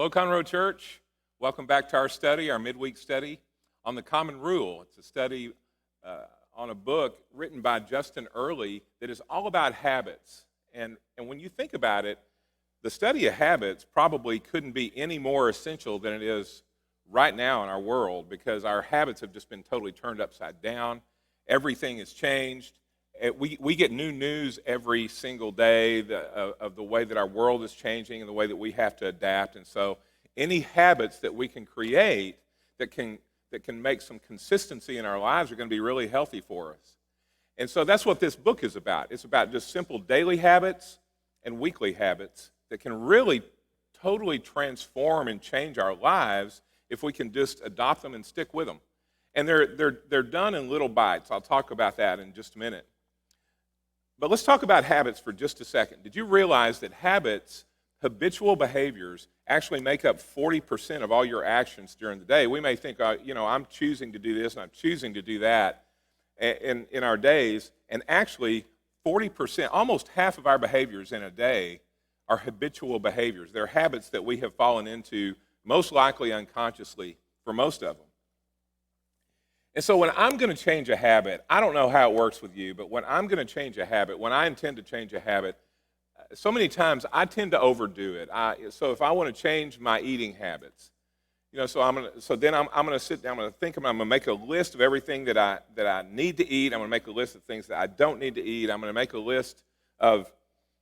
Hello, Conroe Church. Welcome back to our study, our midweek study on the Common Rule. It's a study on a book written by Justin Earley that is all about habits. And when you think about it, the study of habits probably couldn't be any more essential than it is right now in our world, because our habits have just been totally turned upside down. Everything has changed. We get new news every single day of the way that our world is changing and the way that we have to adapt. And so any habits that we can create that can make some consistency in our lives are going to be really healthy for us. And so that's what this book is about. It's about just simple daily habits and weekly habits that can really totally transform and change our lives if we can just adopt them and stick with them. And they're done in little bites. I'll talk about that in just a minute. But let's talk about habits for just a second. Did you realize that habits, habitual behaviors, actually make up 40% of all your actions during the day? We may think, I'm choosing to do this and I'm choosing to do that in our days. And actually, 40%, almost half of our behaviors in a day are habitual behaviors. They're habits that we have fallen into, most likely unconsciously, for most of them. And so when I'm going to change a habit, I don't know how it works with you, but when I'm going to change a habit, when I intend to change a habit, so many times I tend to overdo it. So if I want to change my eating habits, then I'm going to sit down, I'm going to think about, I'm going to make a list of everything that I need to eat. I'm going to make a list of things that I don't need to eat. I'm going to make a list of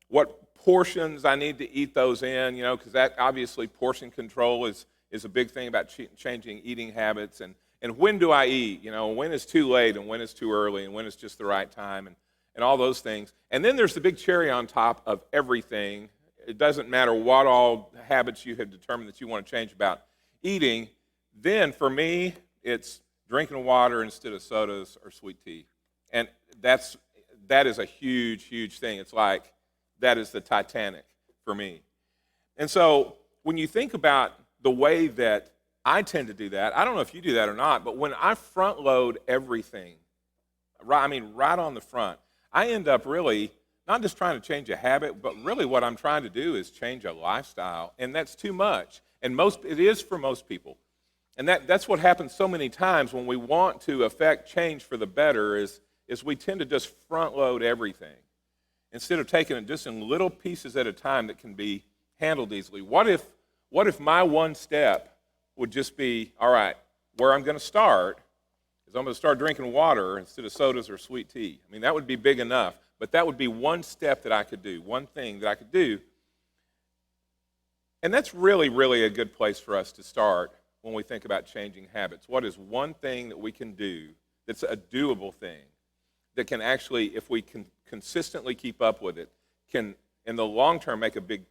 what portions I need to eat those in, because that obviously portion control is a big thing about changing eating habits. And when do I eat? When is too late and when is too early and when is just the right time and all those things. And then there's the big cherry on top of everything. It doesn't matter what all habits you have determined that you want to change about eating. Then for me, it's drinking water instead of sodas or sweet tea. And that is a huge, huge thing. It's like that is the Titanic for me. And so when you think about the way that I tend to do that, I don't know if you do that or not, but when I front load everything, right on the front, I end up really not just trying to change a habit, but really what I'm trying to do is change a lifestyle, and that's too much. And it is for most people. And that's what happens so many times when we want to affect change for the better is we tend to just front load everything instead of taking it just in little pieces at a time that can be handled easily. What if my one step would just be, all right, where I'm going to start is I'm going to start drinking water instead of sodas or sweet tea. I mean, that would be big enough, but that would be one step that I could do, one thing that I could do. And that's really, really a good place for us to start when we think about changing habits. What is one thing that we can do that's a doable thing that can actually, if we can consistently keep up with it, can in the long term make a big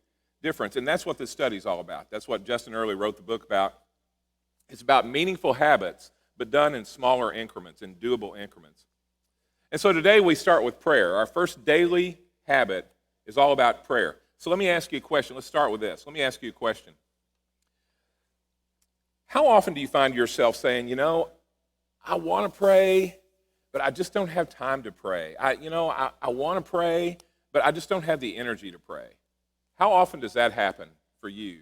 difference? And that's what this study is all about. That's what Justin Earley wrote the book about. It's about meaningful habits, but done in smaller increments, in doable increments. And so today we start with prayer. Our first daily habit is all about prayer. So let me ask you a question. Let's start with this. Let me ask you a question. How often do you find yourself saying, I want to pray, but I just don't have time to pray. I want to pray, but I just don't have the energy to pray. How often does that happen for you?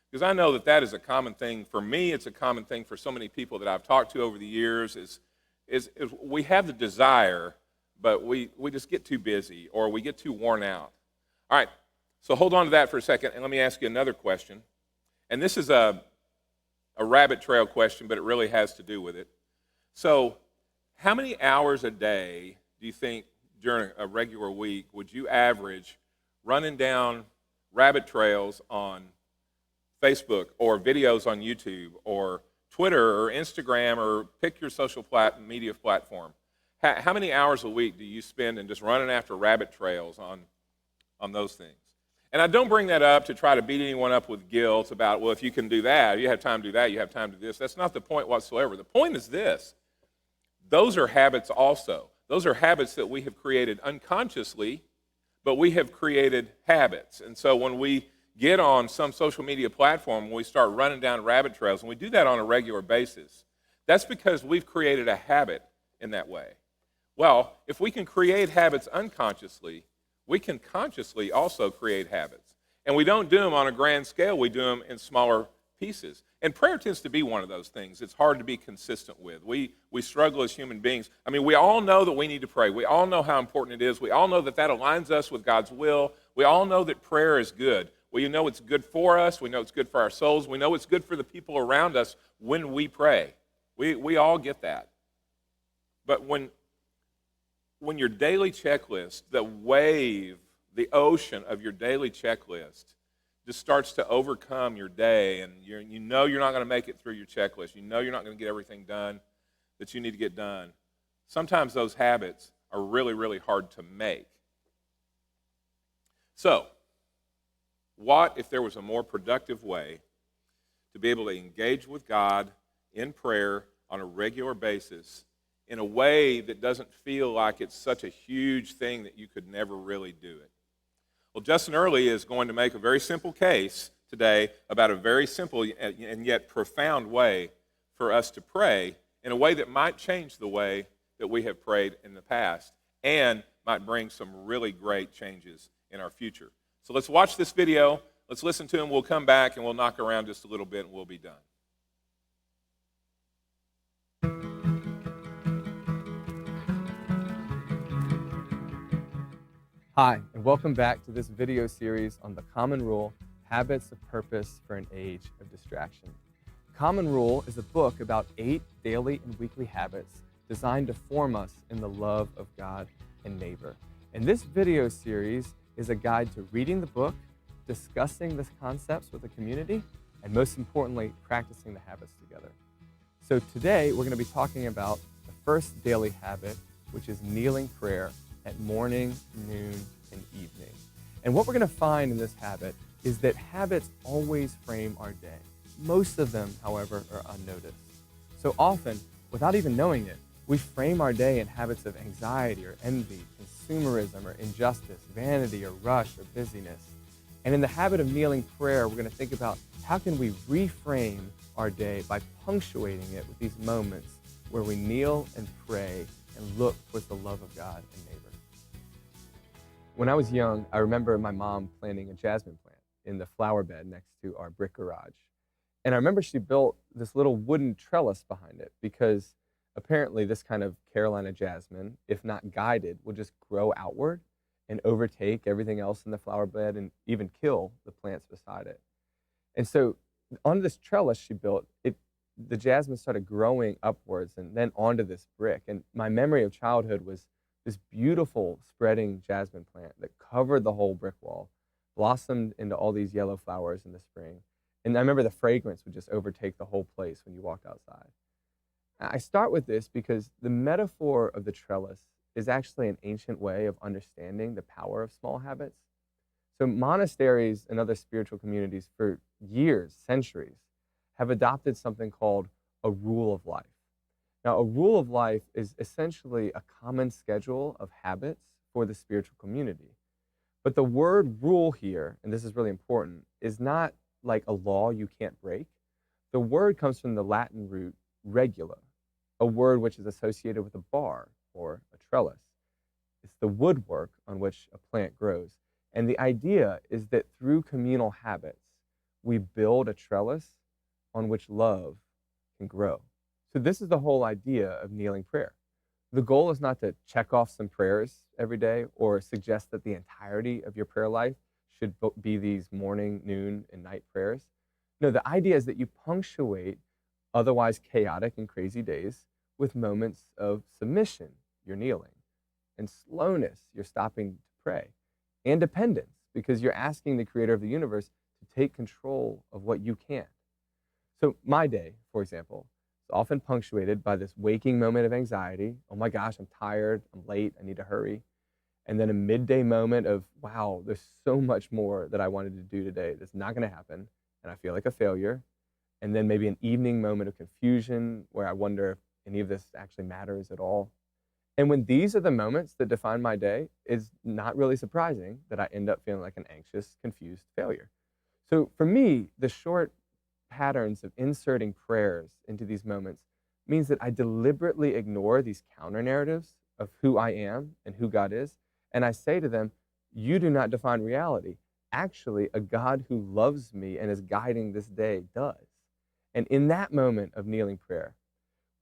Because I know that is a common thing. For me, it's a common thing for so many people that I've talked to over the years is we have the desire, but we just get too busy or we get too worn out. All right, so hold on to that for a second, and let me ask you another question. And this is a rabbit trail question, but it really has to do with it. So how many hours a day do you think during a regular week would you average running down rabbit trails on Facebook or videos on YouTube or Twitter or Instagram or pick your social media platform? How many hours a week do you spend in just running after rabbit trails on those things? And I don't bring that up to try to beat anyone up with guilt about, well, if you can do that, you have time to do that, you have time to do this. That's not the point whatsoever. The point is this. Those are habits also. Those are habits that we have created unconsciously, but we have created habits. And so when we get on some social media platform and we start running down rabbit trails, and we do that on a regular basis, that's because we've created a habit in that way. Well, if we can create habits unconsciously, we can consciously also create habits. And we don't do them on a grand scale. We do them in smaller pieces. And prayer tends to be one of those things it's hard to be consistent with. We struggle as human beings. I mean, we all know that we need to pray. We all know how important it is. We all know that that aligns us with God's will. We all know that prayer is good. We know it's good for us. We know it's good for our souls. We know it's good for the people around us when we pray. We all get that. But when your daily checklist, the wave, the ocean of your daily checklist just starts to overcome your day, and you know you're not going to make it through your checklist. You know you're not going to get everything done that you need to get done. Sometimes those habits are really, really hard to make. So, what if there was a more productive way to be able to engage with God in prayer on a regular basis in a way that doesn't feel like it's such a huge thing that you could never really do it? Well, Justin Earley is going to make a very simple case today about a very simple and yet profound way for us to pray in a way that might change the way that we have prayed in the past and might bring some really great changes in our future. So let's watch this video, let's listen to him, we'll come back and we'll knock around just a little bit and we'll be done. Hi, and welcome back to this video series on the Common Rule, Habits of Purpose for an Age of Distraction. Common Rule is a book about 8 daily and weekly habits designed to form us in the love of God and neighbor. And this video series is a guide to reading the book, discussing the concepts with the community, and most importantly, practicing the habits together. So today, we're going to be talking about the first daily habit, which is kneeling prayer at morning, noon, and evening. And what we're going to find in this habit is that habits always frame our day. Most of them, however, are unnoticed. So often, without even knowing it, we frame our day in habits of anxiety or envy, consumerism or injustice, vanity or rush or busyness. And in the habit of kneeling prayer, we're going to think about how can we reframe our day by punctuating it with these moments where we kneel and pray and look towards the love of God and neighbor. When I was young, I remember my mom planting a jasmine plant in the flower bed next to our brick garage. And I remember she built this little wooden trellis behind it because apparently this kind of Carolina jasmine, if not guided, will just grow outward and overtake everything else in the flower bed and even kill the plants beside it. And so on this trellis she built, the jasmine started growing upwards and then onto this brick. And my memory of childhood was this beautiful spreading jasmine plant that covered the whole brick wall, blossomed into all these yellow flowers in the spring. And I remember the fragrance would just overtake the whole place when you walked outside. I start with this because the metaphor of the trellis is actually an ancient way of understanding the power of small habits. So monasteries and other spiritual communities for years, centuries, have adopted something called a rule of life. Now, a rule of life is essentially a common schedule of habits for the spiritual community. But the word rule here, and this is really important, is not like a law you can't break. The word comes from the Latin root regula, a word which is associated with a bar or a trellis. It's the woodwork on which a plant grows. And the idea is that through communal habits, we build a trellis on which love can grow. So this is the whole idea of kneeling prayer. The goal is not to check off some prayers every day or suggest that the entirety of your prayer life should be these morning, noon, and night prayers. No, the idea is that you punctuate otherwise chaotic and crazy days with moments of submission, you're kneeling, and slowness, you're stopping to pray, and dependence, because you're asking the creator of the universe to take control of what you can't. So my day, for example, is often punctuated by this waking moment of anxiety. Oh my gosh, I'm tired, I'm late, I need to hurry. And then a midday moment of, wow, there's so much more that I wanted to do today that's not going to happen, and I feel like a failure. And then maybe an evening moment of confusion where I wonder if any of this actually matters at all. And when these are the moments that define my day, it's not really surprising that I end up feeling like an anxious, confused failure. So for me, the short patterns of inserting prayers into these moments means that I deliberately ignore these counter narratives of who I am and who God is. And I say to them, you do not define reality. Actually, a God who loves me and is guiding this day does. And in that moment of kneeling prayer,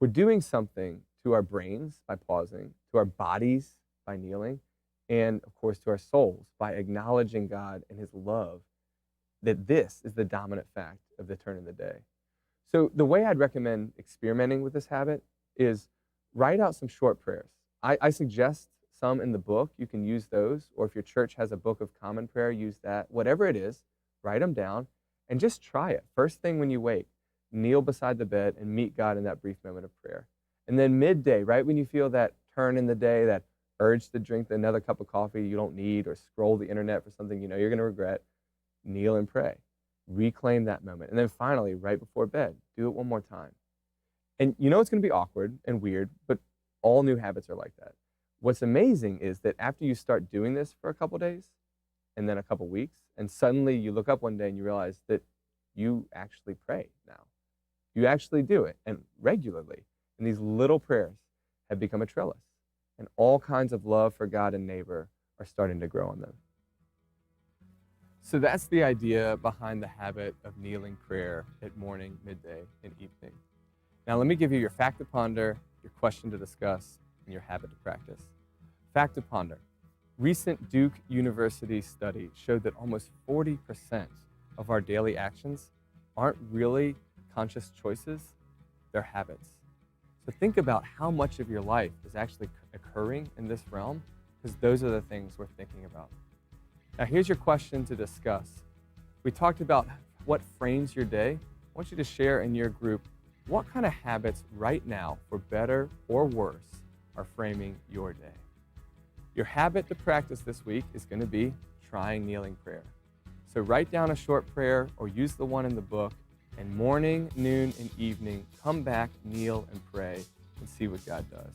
we're doing something to our brains by pausing, to our bodies by kneeling, and of course to our souls by acknowledging God and his love, that this is the dominant fact of the turn of the day. So the way I'd recommend experimenting with this habit is write out some short prayers. I suggest some in the book. You can use those, or if your church has a book of common prayer, use that. Whatever it is, write them down and just try it. First thing when you wake, kneel beside the bed and meet God in that brief moment of prayer. And then midday, right when you feel that turn in the day, that urge to drink another cup of coffee you don't need, or scroll the internet for something you know you're going to regret, kneel and pray. Reclaim that moment. And then finally, right before bed, do it one more time. And you know it's going to be awkward and weird, but all new habits are like that. What's amazing is that after you start doing this for a couple days, and then a couple weeks, and suddenly you look up one day and you realize that you actually pray now. You actually do it, and regularly. And these little prayers have become a trellis. And all kinds of love for God and neighbor are starting to grow on them. So that's the idea behind the habit of kneeling prayer at morning, midday, and evening. Now let me give you your fact to ponder, your question to discuss, and your habit to practice. Fact to ponder. Recent Duke University study showed that almost 40% of our daily actions aren't really conscious choices, they're habits. So think about how much of your life is actually occurring in this realm, because those are the things we're thinking about. Now here's your question to discuss. We talked about what frames your day. I want you to share in your group what kind of habits right now, for better or worse, are framing your day. Your habit to practice this week is going to be trying kneeling prayer. So write down a short prayer or use the one in the book, and morning, noon, and evening, come back, kneel, and pray, and see what God does.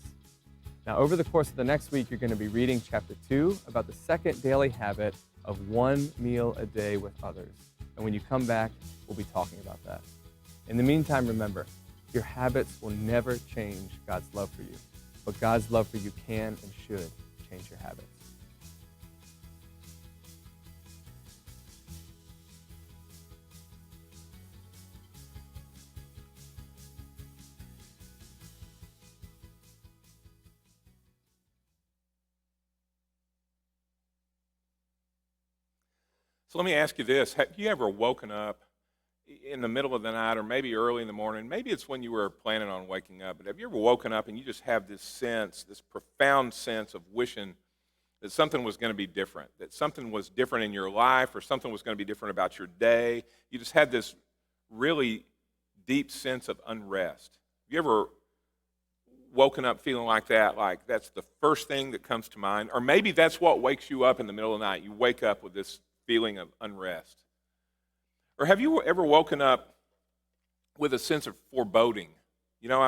Now, over the course of the next week, you're going to be reading chapter 2 about the second daily habit of one meal a day with others. And when you come back, we'll be talking about that. In the meantime, remember, your habits will never change God's love for you, but God's love for you can and should change your habits. So let me ask you this. Have you ever woken up in the middle of the night, or maybe early in the morning? Maybe it's when you were planning on waking up, but have you ever woken up and you just have this sense, this profound sense of wishing that something was going to be different, that something was different in your life, or something was going to be different about your day? You just had this really deep sense of unrest. Have you ever woken up feeling like that, like that's the first thing that comes to mind? Or maybe that's what wakes you up in the middle of the night. You wake up with this feeling of unrest. Or have you ever woken up with a sense of foreboding? You know,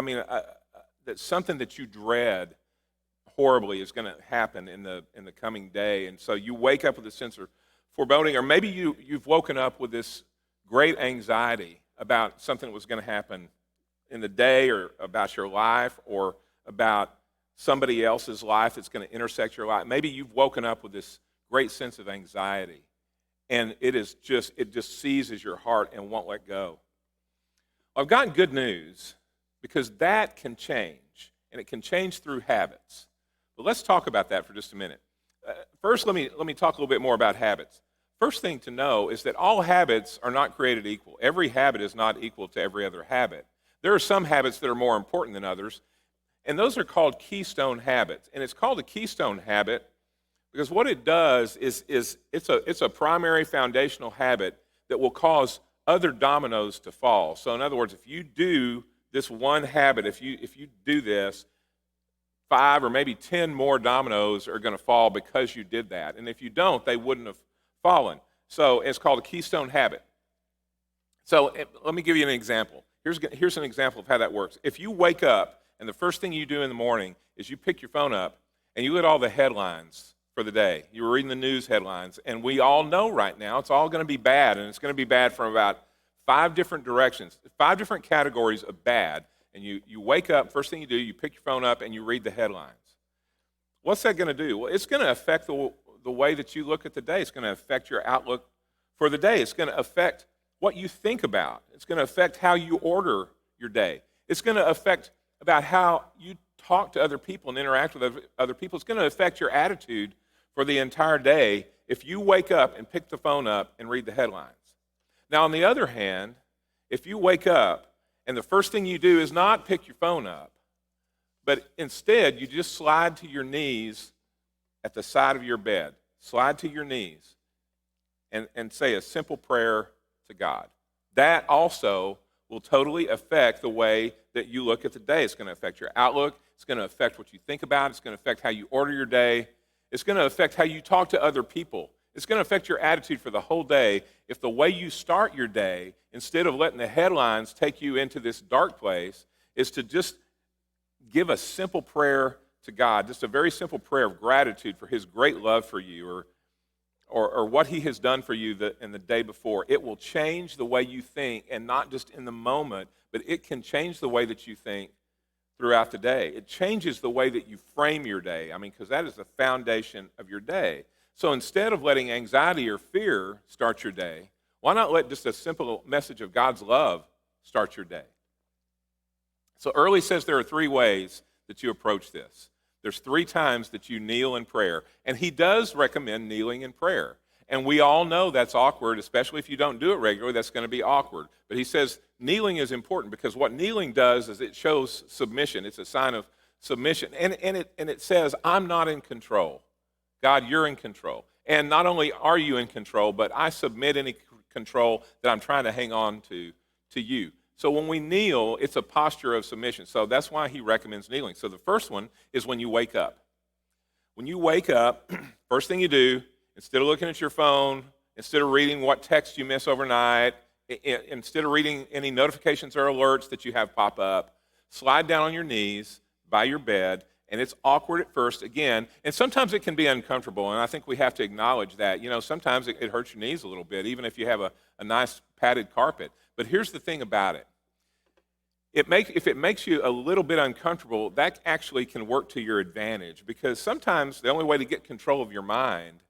that something that you dread horribly is going to happen in the coming day, and so you wake up with a sense of foreboding. Or maybe you've woken up with this great anxiety about something that was going to happen in the day, or about your life, or about somebody else's life that's going to intersect your life. Maybe you've woken up with this great sense of anxiety, and it just seizes your heart and won't let go. I've got good news, because that can change, and it can change through habits. But let's talk about that for just a minute. First, let me talk a little bit more about habits. First thing to know is that all habits are not created equal. Every habit is not equal to every other habit. There are some habits that are more important than others, and those are called keystone habits. And it's called a keystone habit because what it does is it's a primary foundational habit that will cause other dominoes to fall. So in other words, if you do this one habit, if you do this, 5 or maybe 10 more dominoes are going to fall because you did that. And if you don't, they wouldn't have fallen. So it's called a keystone habit. So let me give you an example. Here's an example of how that works. If you wake up and the first thing you do in the morning is you pick your phone up and you look at all the headlines for the day. You were reading the news headlines, and we all know right now it's all going to be bad, and it's going to be bad from about 5 different directions, 5 different categories of bad. And you wake up, first thing you do, you pick your phone up and you read the headlines. What's that going to do? Well, it's going to affect the way that you look at the day. It's going to affect your outlook for the day. It's going to affect what you think about. It's going to affect how you order your day. It's going to affect about how you talk to other people and interact with other people. It's going to affect your attitude for the entire day if you wake up and pick the phone up and read the headlines. Now, on the other hand, if you wake up and the first thing you do is not pick your phone up, but instead you just slide to your knees at the side of your bed, slide to your knees and say a simple prayer to God. That also will totally affect the way that you look at the day. It's going to affect your outlook. It's going to affect what you think about. It's going to affect how you order your day. It's going to affect how you talk to other people. It's going to affect your attitude for the whole day if the way you start your day, instead of letting the headlines take you into this dark place, is to just give a simple prayer to God, just a very simple prayer of gratitude for his great love for you or what he has done for you in the day before. It will change the way you think, and not just in the moment, but it can change the way that you think throughout the day. It changes the way that you frame your day. I mean, because that is the foundation of your day. So instead of letting anxiety or fear start your day, why not let just a simple message of God's love start your day? So Earley says there are 3 ways that you approach this. There's 3 times that you kneel in prayer. And he does recommend kneeling in prayer. And we all know that's awkward, especially if you don't do it regularly, that's going to be awkward. But he says kneeling is important because what kneeling does is it shows submission. It's a sign of submission. And it says, I'm not in control. God, you're in control. And not only are you in control, but I submit any control that I'm trying to hang on to you. So when we kneel, it's a posture of submission. So that's why he recommends kneeling. So the first one is when you wake up. When you wake up, first thing you do, instead of looking at your phone, instead of reading what text you miss overnight, instead of reading any notifications or alerts that you have pop up, slide down on your knees by your bed. And it's awkward at first, again, and sometimes it can be uncomfortable, and I think we have to acknowledge that. You know, sometimes it hurts your knees a little bit, even if you have a nice padded carpet. But here's the thing about it. If it makes you a little bit uncomfortable, that actually can work to your advantage, because sometimes the only way to get control of your mind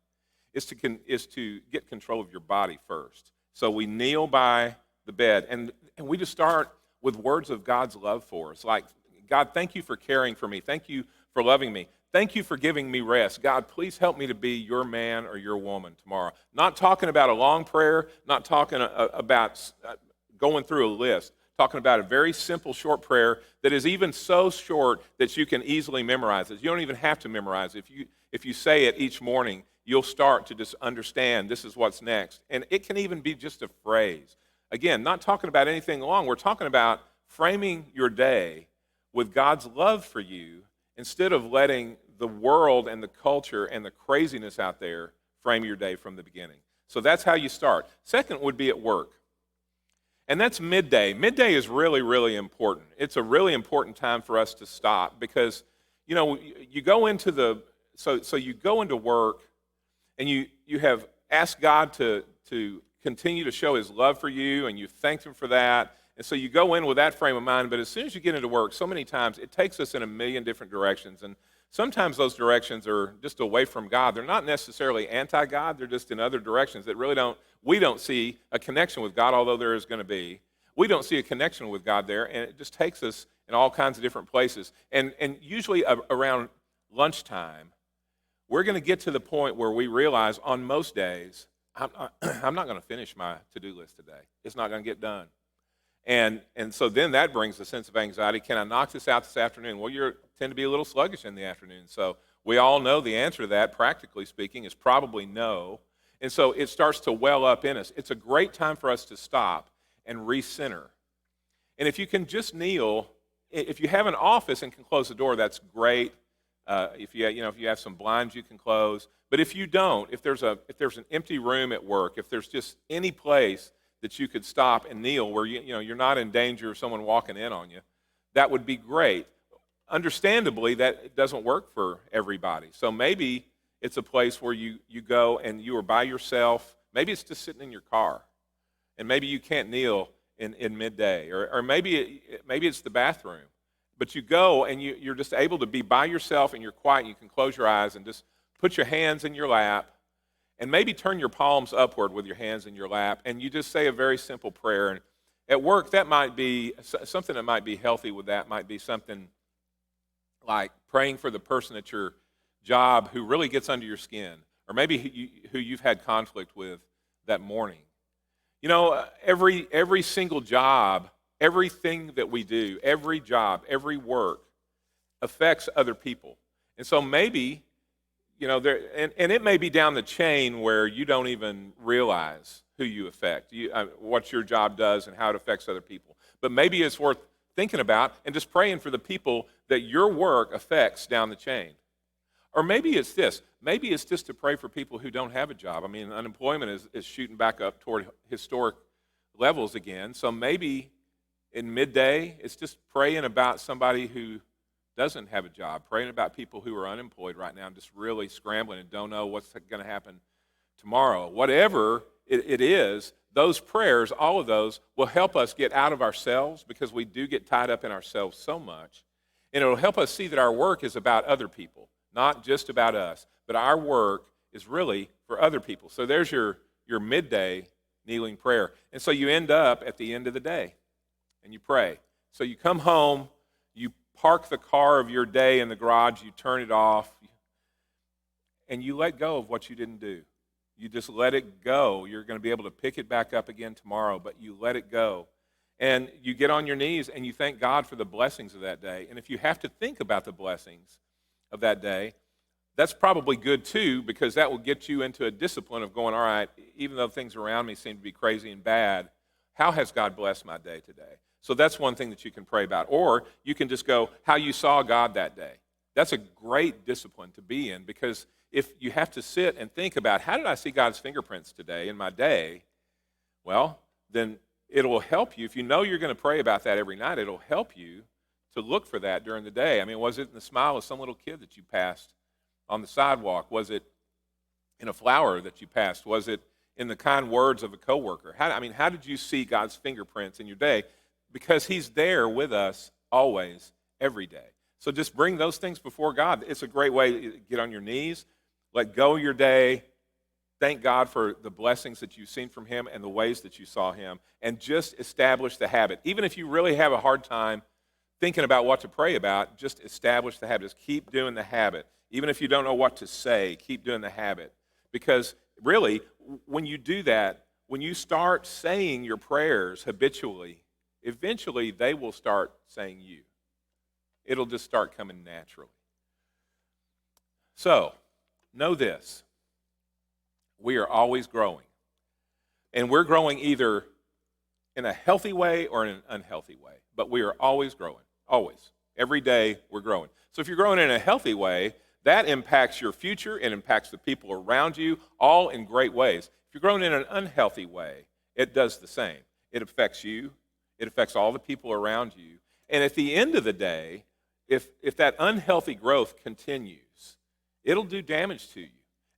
is to get control of your body first. So we kneel by the bed, and we just start with words of God's love for us, like, God, thank you for caring for me. Thank you for loving me. Thank you for giving me rest. God, please help me to be your man or your woman tomorrow. Not talking about a long prayer, not talking about going through a list, talking about a very simple, short prayer that is even so short that you can easily memorize it. You don't even have to memorize it. If you say it each morning, you'll start to just understand this is what's next. And it can even be just a phrase. Again, not talking about anything long. We're talking about framing your day with God's love for you instead of letting the world and the culture and the craziness out there frame your day from the beginning. So that's how you start. Second would be at work. And that's midday. Midday is really, really important. It's a really important time for us to stop because, you know, you go into you go into work and you have asked God to continue to show his love for you, and you thanked him for that. And so you go in with that frame of mind, but as soon as you get into work, so many times it takes us in a million different directions. And sometimes those directions are just away from God. They're not necessarily anti-God. They're just in other directions that we don't see a connection with God, although there is going to be. We don't see a connection with God there, and it just takes us in all kinds of different places. And usually around lunchtime, we're going to get to the point where we realize on most days, I'm not going to finish my to-do list today. It's not going to get done. And so then that brings a sense of anxiety. Can I knock this out this afternoon? Well, you tend to be a little sluggish in the afternoon. So we all know the answer to that, practically speaking, is probably no. And so it starts to well up in us. It's a great time for us to stop and recenter. And if you can just kneel, if you have an office and can close the door, that's great. If you have some blinds you can close. But if you don't, if there's an empty room at work, if there's just any place that you could stop and kneel where you're not in danger of someone walking in on you, that would be great. Understandably, that doesn't work for everybody. So maybe it's a place where you go and you are by yourself. Maybe it's just sitting in your car, and maybe you can't kneel in midday, or maybe it's the bathroom. But you go and you're just able to be by yourself and you're quiet. And you can close your eyes and just put your hands in your lap And maybe turn your palms upward with your hands in your lap, and you just say a very simple prayer. And at work, that might be something that might be healthy with that, might be something like praying for the person at your job who really gets under your skin, or maybe who you've had conflict with that morning. You know, every single job, everything that we do, every job, every work affects other people. And so maybe, you know, and it may be down the chain where you don't even realize who you affect, what your job does and how it affects other people. But maybe it's worth thinking about and just praying for the people that your work affects down the chain. Or maybe it's this. Maybe it's just to pray for people who don't have a job. I mean, unemployment is shooting back up toward historic levels again. So maybe in midday, it's just praying about somebody who doesn't have a job, praying about people who are unemployed right now and just really scrambling and don't know what's going to happen tomorrow. Whatever it is, those prayers, all of those, will help us get out of ourselves, because we do get tied up in ourselves so much. And it'll help us see that our work is about other people, not just about us, but our work is really for other people. So there's your midday kneeling prayer. And so you end up at the end of the day and you pray. So you come home, you park the car of your day in the garage, you turn it off, and you let go of what you didn't do. You just let it go. You're going to be able to pick it back up again tomorrow, but you let it go. And you get on your knees and you thank God for the blessings of that day. And if you have to think about the blessings of that day, that's probably good too, because that will get you into a discipline of going, all right, even though things around me seem to be crazy and bad, how has God blessed my day today? So that's one thing that you can pray about. Or you can just go, how you saw God that day. That's a great discipline to be in, because if you have to sit and think about, how did I see God's fingerprints today in my day? Well, then it will help you. If you know you're going to pray about that every night, it'll help you to look for that during the day. I mean, was it in the smile of some little kid that you passed on the sidewalk? Was it in a flower that you passed? Was it in the kind words of a coworker? How did you see God's fingerprints in your day? Because He's there with us always, every day. So just bring those things before God. It's a great way to get on your knees, let go of your day, thank God for the blessings that you've seen from Him and the ways that you saw Him, and just establish the habit. Even if you really have a hard time thinking about what to pray about, just establish the habit. Just keep doing the habit. Even if you don't know what to say, keep doing the habit. Because really, when you do that, when you start saying your prayers habitually, eventually they will start saying you. It'll just start coming naturally. So, know this. We are always growing. And we're growing either in a healthy way or in an unhealthy way. But we are always growing. Always. Every day we're growing. So if you're growing in a healthy way, that impacts your future. It impacts the people around you, all in great ways. If you're growing in an unhealthy way, it does the same. It affects you. It affects all the people around you. And at the end of the day, if that unhealthy growth continues, it'll do damage to you,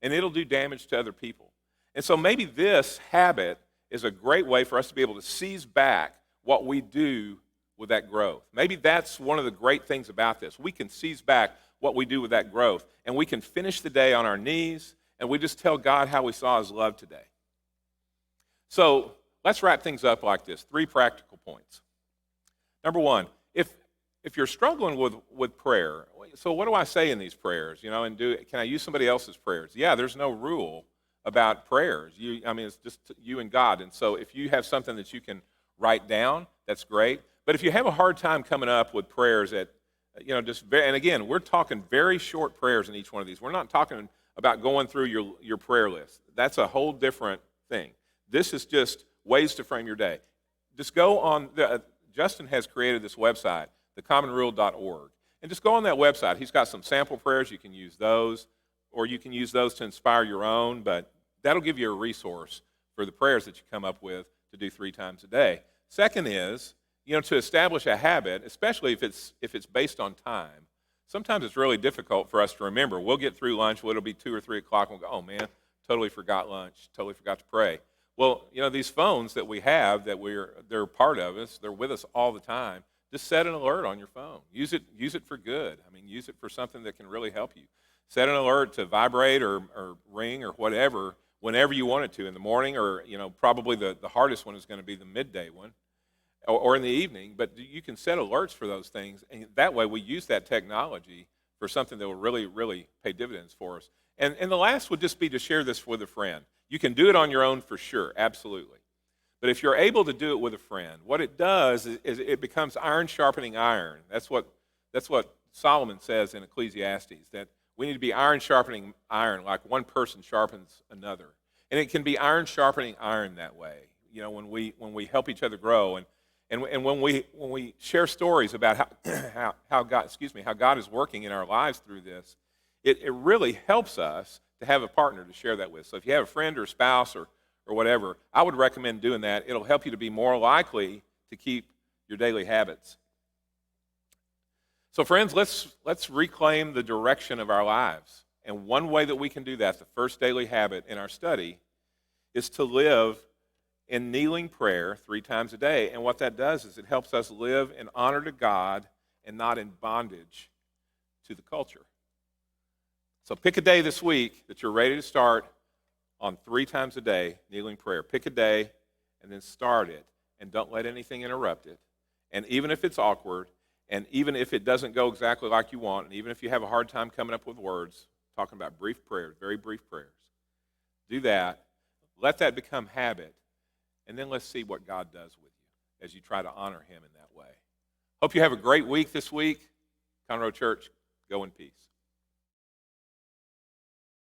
and it'll do damage to other people. And so maybe this habit is a great way for us to be able to seize back what we do with that growth. Maybe that's one of the great things about this. We can seize back what we do with that growth, and we can finish the day on our knees, and we just tell God how we saw His love today. So let's wrap things up like this. 3 practical points. Number 1, if you're struggling with prayer, so what do I say in these prayers? And can I use somebody else's prayers? Yeah, there's no rule about prayers. It's just you and God. And so if you have something that you can write down, that's great. But if you have a hard time coming up with prayers and again, we're talking very short prayers in each one of these. We're not talking about going through your prayer list. That's a whole different thing. This is just ways to frame your day. Just go on, Justin has created this website, thecommonrule.org. And just go on that website. He's got some sample prayers. You can use those, or you can use those to inspire your own, but that'll give you a resource for the prayers that you come up with to do 3 times a day. Second is, to establish a habit, especially if it's based on time. Sometimes it's really difficult for us to remember. We'll get through lunch, it'll be 2 or 3 o'clock, and we'll go, oh man, totally forgot lunch, totally forgot to pray. Well, these phones that we have they're part of us, they're with us all the time. Just set an alert on your phone. Use it for good. Use it for something that can really help you. Set an alert to vibrate or ring or whatever whenever you wanted to, in the morning, or probably the hardest one is going to be the midday one, or in the evening. But you can set alerts for those things, and that way we use that technology for something that will really, really pay dividends for us. And the last would just be to share this with a friend. You can do it on your own for sure, absolutely. But if you're able to do it with a friend, what it does is it becomes iron sharpening iron. That's what Solomon says in Ecclesiastes, that we need to be iron sharpening iron, like one person sharpens another. And it can be iron sharpening iron that way, when we help each other grow. And when we share stories about how God is working in our lives through this, it really helps us to have a partner to share that with. So if you have a friend or a spouse or whatever, I would recommend doing that. It'll help you to be more likely to keep your daily habits. So friends, let's reclaim the direction of our lives. And one way that we can do that, the first daily habit in our study, is to live in kneeling prayer 3 times a day. And what that does is it helps us live in honor to God and not in bondage to the culture. So pick a day this week that you're ready to start on 3 times a day, kneeling prayer. Pick a day and then start it, and don't let anything interrupt it. And even if it's awkward, and even if it doesn't go exactly like you want, and even if you have a hard time coming up with words, talking about brief prayers, very brief prayers, do that. Let that become habit, and then let's see what God does with you as you try to honor him in that way. Hope you have a great week this week. Conroe Church, go in peace.